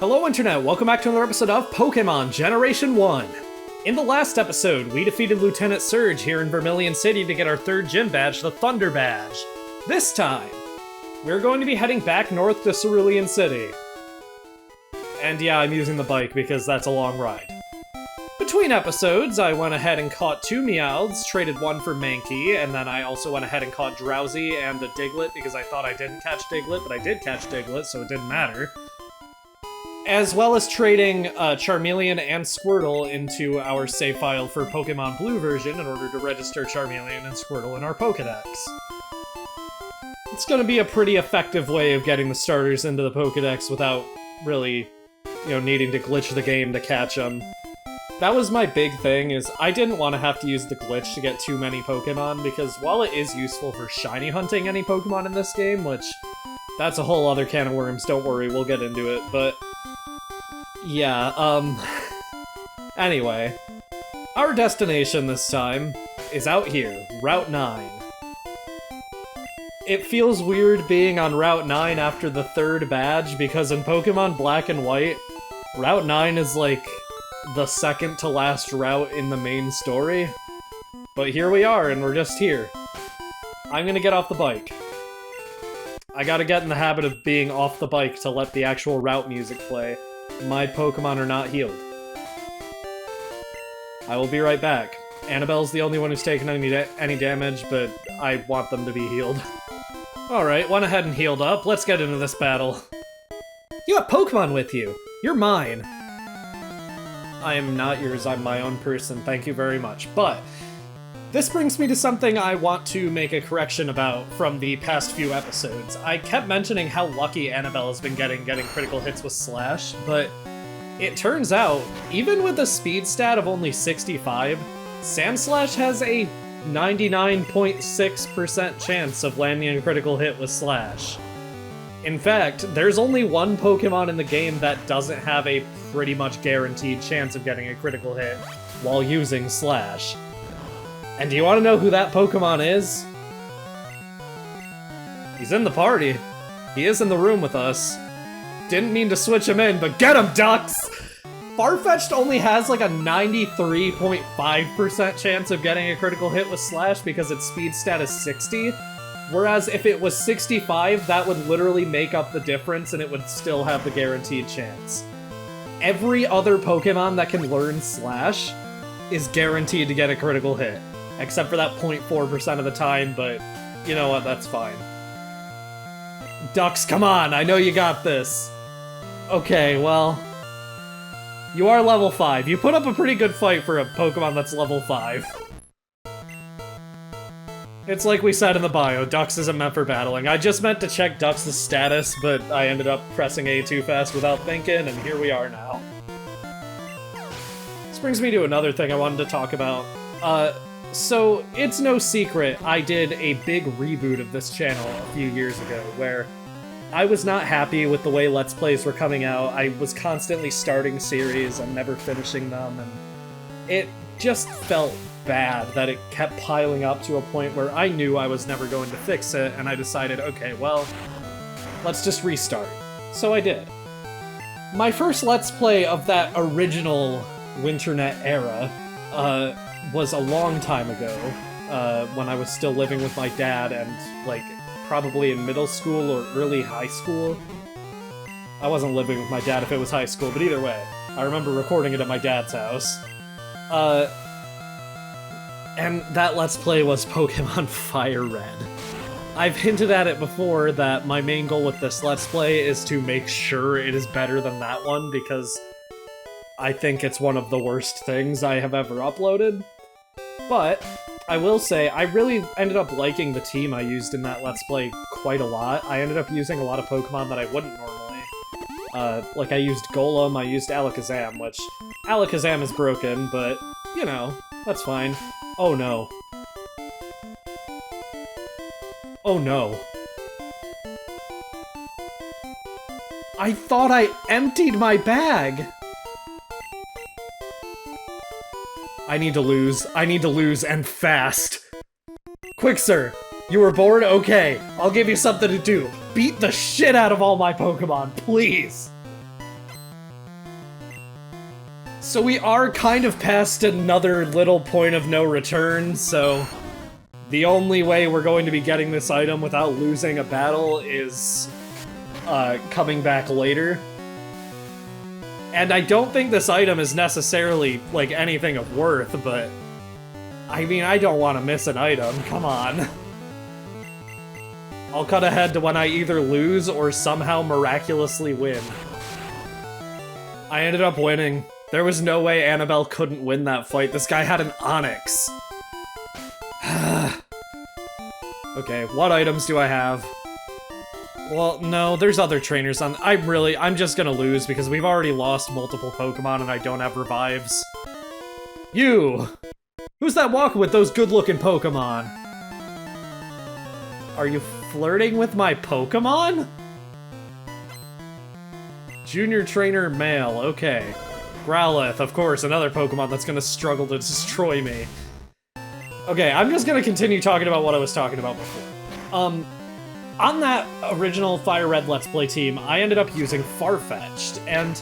Hello Internet, welcome back to another episode of Pokémon Generation 1. In the last episode, we defeated Lieutenant Surge here in Vermilion City to get our third gym badge, the Thunder Badge. This time, we're going to be heading back north to Cerulean City. And yeah, I'm using the bike because that's a long ride. Between episodes, I went ahead and caught 2 Meowths, traded 1 for Mankey, and then I also went ahead and caught Drowsy and a Diglett because I thought I didn't catch Diglett, but I did catch Diglett, so it didn't matter. As well as trading Charmeleon and Squirtle into our save file for Pokemon Blue version in order to register Charmeleon and Squirtle in our Pokedex. It's gonna be a pretty effective way of getting the starters into the Pokedex without really, needing to glitch the game to catch them. That was my big thing, is I didn't want to have to use the glitch to get too many Pokemon, because while it is useful for shiny hunting any Pokemon in this game, which, that's a whole other can of worms, don't worry, we'll get into it, but yeah, anyway, our destination this time is out here, Route 9. It feels weird being on Route 9 after the 3rd badge, because in Pokemon Black and White, Route 9 is like the second to last route in the main story. But here we are, and we're just here. I'm gonna get off the bike. I gotta get in the habit of being off the bike to let the actual route music play. My Pokemon are not healed. I will be right back. Annabelle's the only one who's taken any damage, but I want them to be healed. Alright, went ahead and healed up. Let's get into this battle. You have Pokemon with you! You're mine! I am not yours, I'm my own person, thank you very much. But this brings me to something I want to make a correction about from the past few episodes. I kept mentioning how lucky Annabelle has been getting critical hits with Slash, but it turns out, even with a speed stat of only 65, Sandslash has a 99.6% chance of landing a critical hit with Slash. In fact, there's only one Pokemon in the game that doesn't have a pretty much guaranteed chance of getting a critical hit while using Slash. And do you want to know who that Pokemon is? He's in the party. He is in the room with us. Didn't mean to switch him in, but get him, Ducks! Farfetch'd only has like a 93.5% chance of getting a critical hit with Slash because its speed stat is 60. Whereas if it was 65, that would literally make up the difference and it would still have the guaranteed chance. Every other Pokemon that can learn Slash is guaranteed to get a critical hit. Except for that 0.4% of the time, but you know what, that's fine. Ducks, come on, I know you got this. Okay, well, you are level 5. You put up a pretty good fight for a Pokemon that's level 5. It's like we said in the bio, Ducks isn't meant for battling. I just meant to check Ducks' status, but I ended up pressing A too fast without thinking, and here we are now. This brings me to another thing I wanted to talk about. So, it's no secret, I did a big reboot of this channel a few years ago, where I was not happy with the way Let's Plays were coming out. I was constantly starting series and never finishing them, and it just felt bad that it kept piling up to a point where I knew I was never going to fix it, and I decided, okay, well, let's just restart. So I did. My first Let's Play of that original Winternet era, was a long time ago, when I was still living with my dad and, like, probably in middle school or early high school. I wasn't living with my dad if it was high school, but either way, I remember recording it at my dad's house. And that Let's Play was Pokemon Fire Red. I've hinted at it before that my main goal with this Let's Play is to make sure it is better than that one, because I think it's one of the worst things I have ever uploaded. But I will say, I really ended up liking the team I used in that Let's Play quite a lot. I ended up using a lot of Pokemon that I wouldn't normally. Like I used Golem, I used Alakazam, which Alakazam is broken, but, you know, that's fine. Oh no. Oh no. I thought I emptied my bag! I need to lose, and fast. Quick, sir! You were bored? Okay, I'll give you something to do. Beat the shit out of all my Pokemon, please! So we are kind of past another little point of no return, so the only way we're going to be getting this item without losing a battle is coming back later. And I don't think this item is necessarily, like, anything of worth, but I mean, I don't want to miss an item, come on. I'll cut ahead to when I either lose or somehow miraculously win. I ended up winning. There was no way Annabelle couldn't win that fight. This guy had an Onyx. Okay, what items do I have? Well, no, there's other trainers on. I'm just gonna lose because we've already lost multiple Pokemon and I don't have revives. You! Who's that walking with those good-looking Pokemon? Are you flirting with my Pokemon? Junior trainer male, okay. Growlithe, of course, another Pokemon that's gonna struggle to destroy me. Okay, I'm just gonna continue talking about what I was talking about before. On that original Fire Red Let's Play team, I ended up using Farfetch'd, and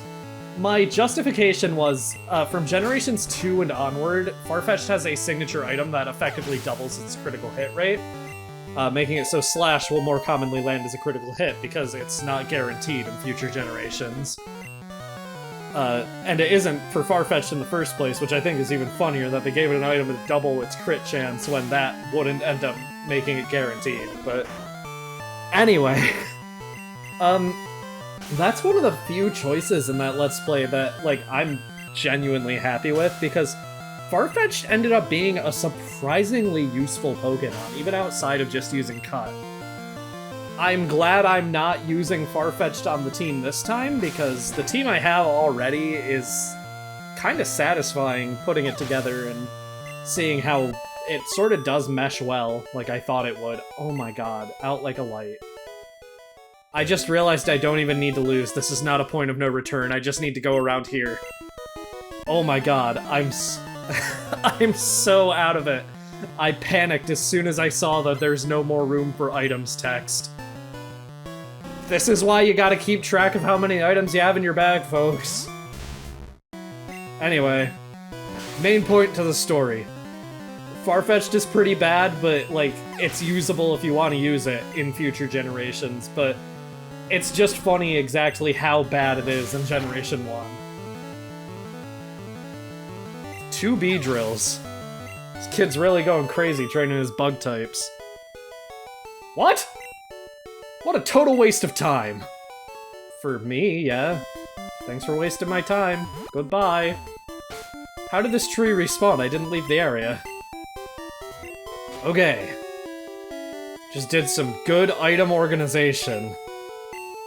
my justification was, from Generations 2 and onward, Farfetch'd has a signature item that effectively doubles its critical hit rate, making it so Slash will more commonly land as a critical hit, because it's not guaranteed in future generations. And it isn't for Farfetch'd in the first place, which I think is even funnier, that they gave it an item to double its crit chance when that wouldn't end up making it guaranteed, but... Anyway, that's one of the few choices in that Let's Play that, like, I'm genuinely happy with, because Farfetch'd ended up being a surprisingly useful Pokemon, even outside of just using Cut. I'm glad I'm not using Farfetch'd on the team this time, because the team I have already is kind of satisfying putting it together and seeing how it sort of does mesh well, like I thought it would. Oh my god, out like a light. I just realized I don't even need to lose. This is not a point of no return. I just need to go around here. Oh my god, I'm so out of it. I panicked as soon as I saw that there's no more room for items text. This is why you gotta keep track of how many items you have in your bag, folks. Anyway, main point to the story. Farfetch'd is pretty bad, but, like, it's usable if you want to use it in future generations, but it's just funny exactly how bad it is in Generation 1. 2 Beedrills. This kid's really going crazy training his bug types. What? What a total waste of time. For me, yeah. Thanks for wasting my time. Goodbye. How did this tree respawn? I didn't leave the area. Okay. Just did some good item organization.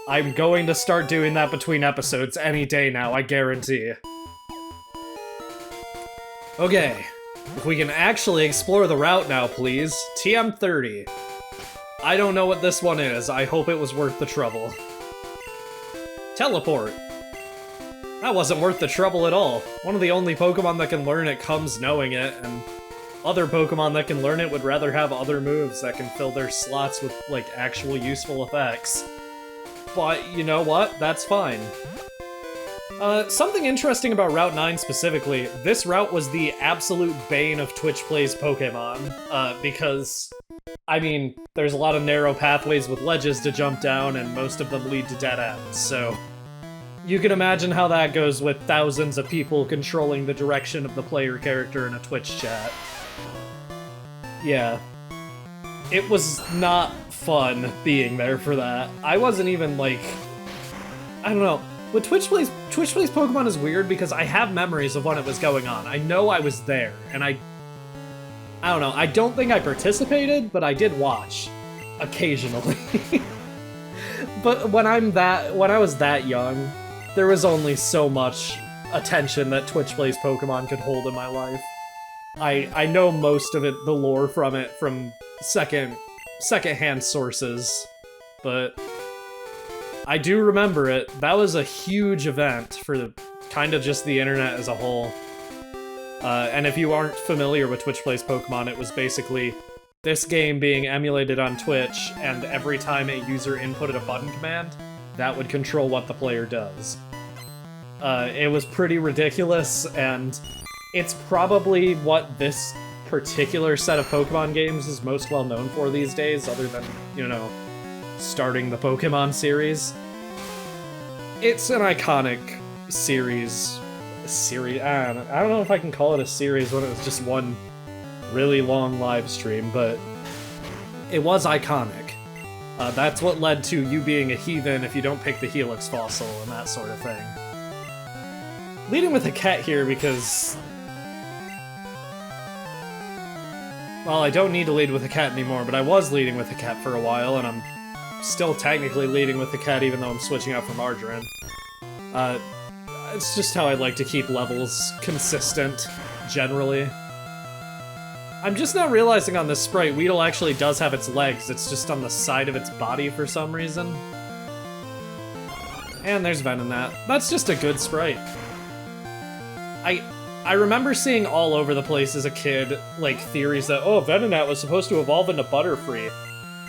I'm going to start doing that between episodes any day now, I guarantee. Okay. If we can actually explore the route now, please. TM30. I don't know what this one is. I hope it was worth the trouble. Teleport. That wasn't worth the trouble at all. One of the only Pokemon that can learn it comes knowing it, and other Pokemon that can learn it would rather have other moves that can fill their slots with, like, actual useful effects. But, you know what? That's fine. Something interesting about Route 9 specifically, this route was the absolute bane of Twitch Plays Pokemon, because, I mean, there's a lot of narrow pathways with ledges to jump down, and most of them lead to dead ends, so you can imagine how that goes with thousands of people controlling the direction of the player character in a Twitch chat. Yeah. It was not fun being there for that. I wasn't even, like... I don't know. With Twitch Plays Pokemon is weird because I have memories of when it was going on. I know I was there, and I don't know. I don't think I participated, but I did watch. Occasionally. But when I was that young, there was only so much attention that Twitch Plays Pokemon could hold in my life. I know most of it, the lore from it, from second-hand sources, but I do remember it. That was a huge event for the kind of just the internet as a whole. And if you aren't familiar with Twitch Plays Pokemon, it was basically this game being emulated on Twitch, and every time a user inputted a button command, that would control what the player does. It was pretty ridiculous, and it's probably what this particular set of Pokemon games is most well known for these days, other than, you know, starting the Pokemon series. It's an iconic series. I don't know if I can call it a series when it was just one really long live stream, but it was iconic. That's what led to you being a heathen if you don't pick the Helix fossil and that sort of thing. Leading with a cat here because... well, I don't need to lead with a cat anymore, but I was leading with a cat for a while, and I'm still technically leading with the cat even though I'm switching out for Margarine. It's just how I like to keep levels consistent, generally. I'm just now realizing on this sprite, Weedle actually does have its legs, it's just on the side of its body for some reason. And there's Venonat. That's just a good sprite. I remember seeing all over the place as a kid, like, theories that, oh, Venonat was supposed to evolve into Butterfree,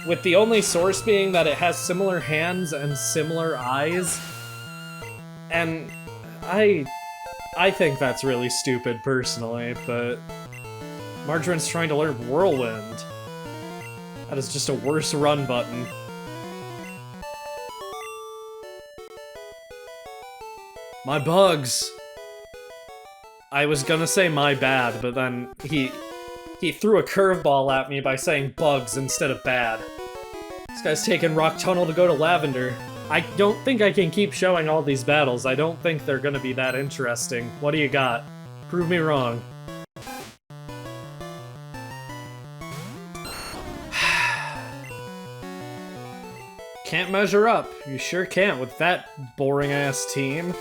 with the only source being that it has similar hands and similar eyes. And I think that's really stupid, personally, but Margarine's trying to learn Whirlwind. That is just a worse run button. My bugs! I was gonna say my bad, but then he threw a curveball at me by saying bugs instead of bad. This guy's taking Rock Tunnel to go to Lavender. I don't think I can keep showing all these battles. I don't think they're gonna be that interesting. What do you got? Prove me wrong. Can't measure up. You sure can't with that boring-ass team.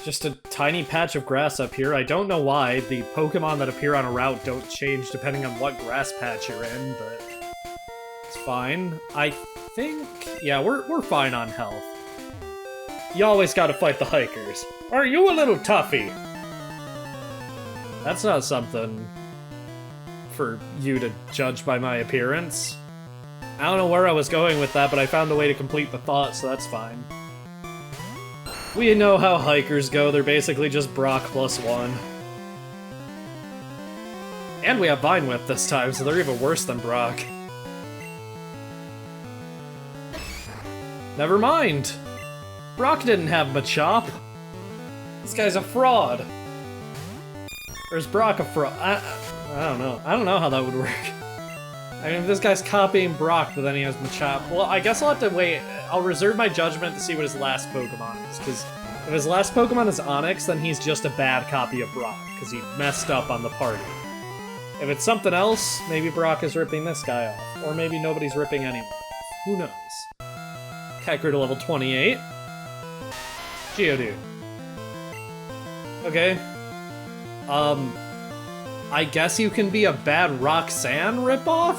Just a tiny patch of grass up here. I don't know why. The Pokemon that appear on a route don't change depending on what grass patch you're in, but it's fine. I think... yeah, we're fine on health. You always gotta fight the hikers. Are you a little toughy? That's not something for you to judge by my appearance. I don't know where I was going with that, but I found a way to complete the thought, so that's fine. We know how hikers go, they're basically just Brock +1. And we have Vine Whip this time, so they're even worse than Brock. Never mind! Brock didn't have Machop! This guy's a fraud! Or is Brock a fraud? I don't know. I don't know how that would work. I mean, if this guy's copying Brock, but then he has Machop, well, I guess I'll have to wait. I'll reserve my judgment to see what his last Pokemon is, because if his last Pokemon is Onix, then he's just a bad copy of Brock, because he messed up on the party. If it's something else, maybe Brock is ripping this guy off, or maybe nobody's ripping anyone off. Who knows? Cat grew to level 28. Geodude. Okay. I guess you can be a bad Roxanne ripoff?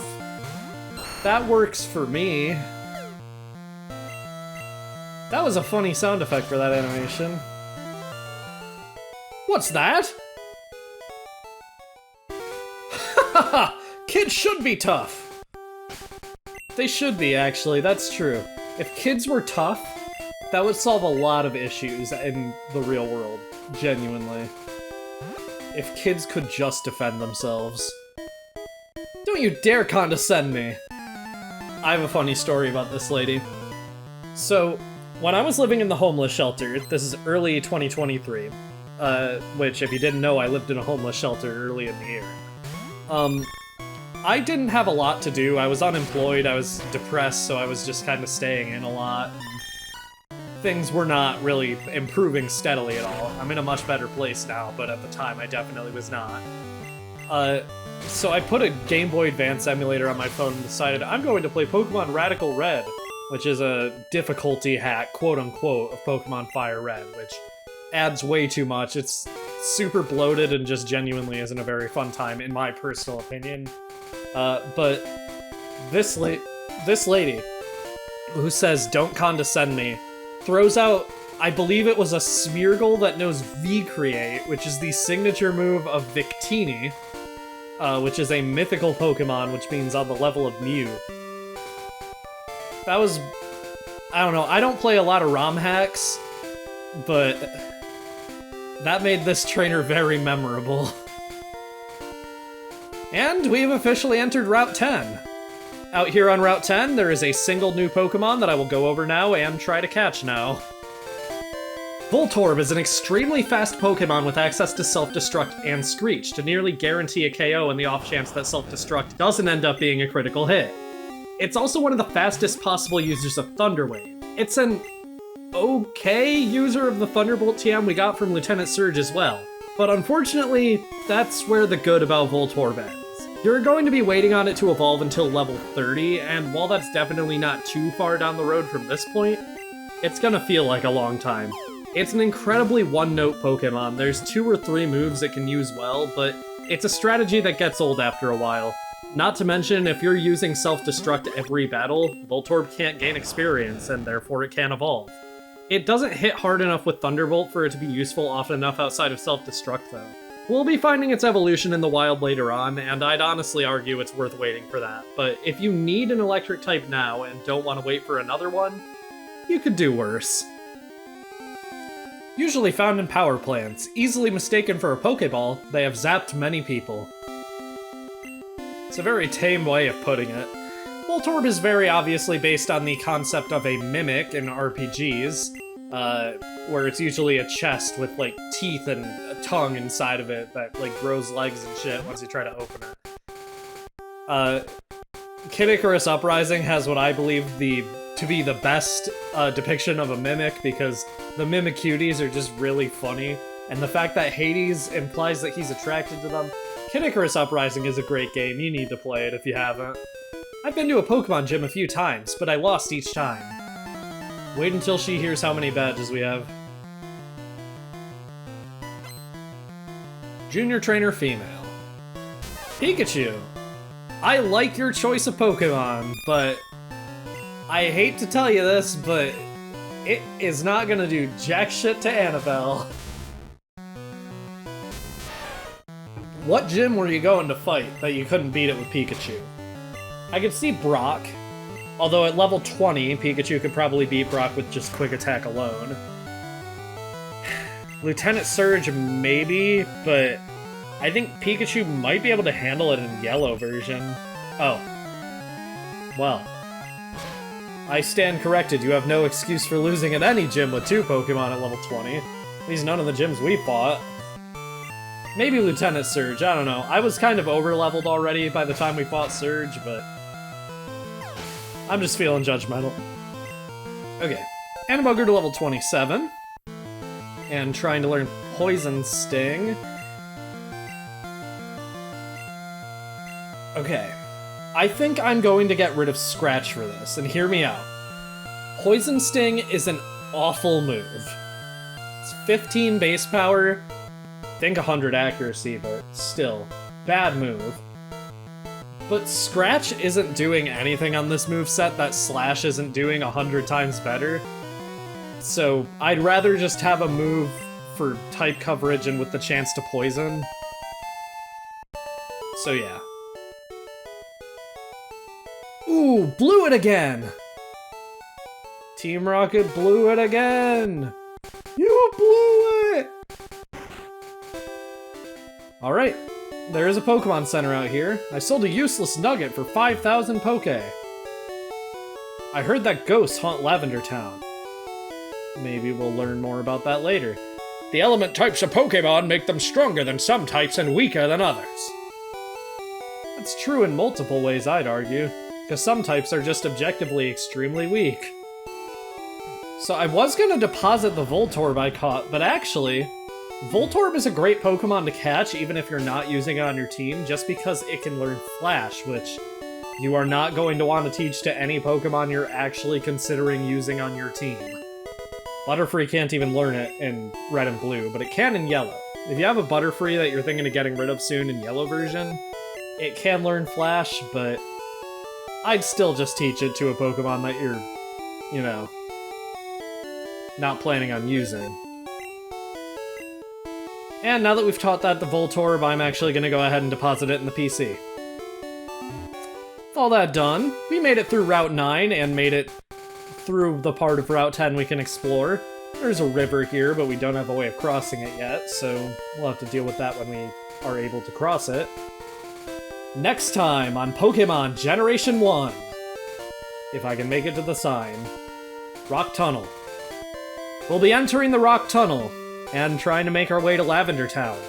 That works for me. That was a funny sound effect for that animation. What's that? Haha! Kids should be tough! They should be, actually, that's true. If kids were tough, that would solve a lot of issues in the real world, genuinely. If kids could just defend themselves. Don't you dare condescend me! I have a funny story about this lady. So, when I was living in the homeless shelter, this is early 2023, which, if you didn't know, I lived in a homeless shelter early in the year. I didn't have a lot to do. I was unemployed, I was depressed, so I was just kind of staying in a lot. Things were not really improving steadily at all. I'm in a much better place now, but at the time I definitely was not. So I put a Game Boy Advance emulator on my phone and decided I'm going to play Pokemon Radical Red, which is a difficulty hack, quote-unquote, of Pokemon Fire Red, which adds way too much. It's super bloated and just genuinely isn't a very fun time, in my personal opinion. But this lady, who says, "Don't condescend me," throws out, I believe it was a Smeargle that knows V-Create, which is the signature move of Victini, which is a mythical Pokemon, which means on the level of Mew. That was... I don't know, I don't play a lot of ROM hacks, but that made this trainer very memorable. And we've officially entered Route 10. Out here on Route 10, there is a single new Pokemon that I will go over now and try to catch now. Voltorb is an extremely fast Pokemon with access to Self-Destruct and Screech to nearly guarantee a KO in the off chance that Self-Destruct doesn't end up being a critical hit. It's also one of the fastest possible users of Thunder Wave. It's an okay user of the Thunderbolt TM we got from Lieutenant Surge as well, but unfortunately, that's where the good about Voltorb ends. You're going to be waiting on it to evolve until level 30, and while that's definitely not too far down the road from this point, it's gonna feel like a long time. It's an incredibly one-note Pokemon. There's 2 or 3 moves it can use well, but it's a strategy that gets old after a while. Not to mention, if you're using Self-Destruct every battle, Voltorb can't gain experience, and therefore it can't evolve. It doesn't hit hard enough with Thunderbolt for it to be useful often enough outside of Self-Destruct, though. We'll be finding its evolution in the wild later on, and I'd honestly argue it's worth waiting for that. But if you need an electric type now and don't want to wait for another one, you could do worse. Usually found in power plants, easily mistaken for a Pokeball, they have zapped many people. It's a very tame way of putting it. Voltorb is very obviously based on the concept of a mimic in RPGs, where it's usually a chest with, like, teeth and a tongue inside of it that, like, grows legs and shit once you try to open it. Kid Icarus Uprising has what I believe to be the best depiction of a mimic, because the Mimicuties are just really funny, and the fact that Hades implies that he's attracted to them. Kid Icarus Uprising is a great game, you need to play it if you haven't. I've been to a Pokemon gym a few times, but I lost each time. Wait until she hears how many badges we have. Junior Trainer Female. Pikachu! I like your choice of Pokemon, but I hate to tell you this, but it is not gonna do jack shit to Annabelle. What gym were you going to fight that you couldn't beat it with Pikachu? I could see Brock, although at level 20, Pikachu could probably beat Brock with just Quick Attack alone. Lieutenant Surge, maybe, but I think Pikachu might be able to handle it in Yellow version. Oh. Well. I stand corrected, you have no excuse for losing at any gym with 2 Pokemon at level 20. At least none of the gyms we fought. Maybe Lieutenant Surge, I don't know. I was kind of over-leveled already by the time we fought Surge, but I'm just feeling judgmental. Okay. Animogre to level 27. And trying to learn Poison Sting. Okay. I think I'm going to get rid of Scratch for this, and hear me out. Poison Sting is an awful move. It's 15 base power, I think 100 accuracy, but still, bad move. But Scratch isn't doing anything on this moveset that Slash isn't doing 100 times better. So I'd rather just have a move for type coverage and with the chance to poison. So yeah. Ooh, blew it again! Team Rocket blew it again! You blew it! Alright, there is a Pokemon Center out here. I sold a useless nugget for 5,000 Poke. I heard that ghosts haunt Lavender Town. Maybe we'll learn more about that later. The element types of Pokemon make them stronger than some types and weaker than others. That's true in multiple ways, I'd argue, because some types are just objectively extremely weak. So I was gonna deposit the Voltorb I caught, but actually, Voltorb is a great Pokemon to catch even if you're not using it on your team, just because it can learn Flash, which you are not going to want to teach to any Pokemon you're actually considering using on your team. Butterfree can't even learn it in Red and Blue, but it can in Yellow. If you have a Butterfree that you're thinking of getting rid of soon in Yellow version, it can learn Flash, but I'd still just teach it to a Pokemon that you're, you know, not planning on using. And now that we've taught that to Voltorb, I'm actually going to go ahead and deposit it in the PC. With all that done, we made it through Route 9 and made it through the part of Route 10 we can explore. There's a river here, but we don't have a way of crossing it yet, so we'll have to deal with that when we are able to cross it. Next time on Pokémon Generation 1. If I can make it to the sign. Rock Tunnel. We'll be entering the Rock Tunnel and trying to make our way to Lavender Town.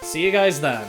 See you guys then.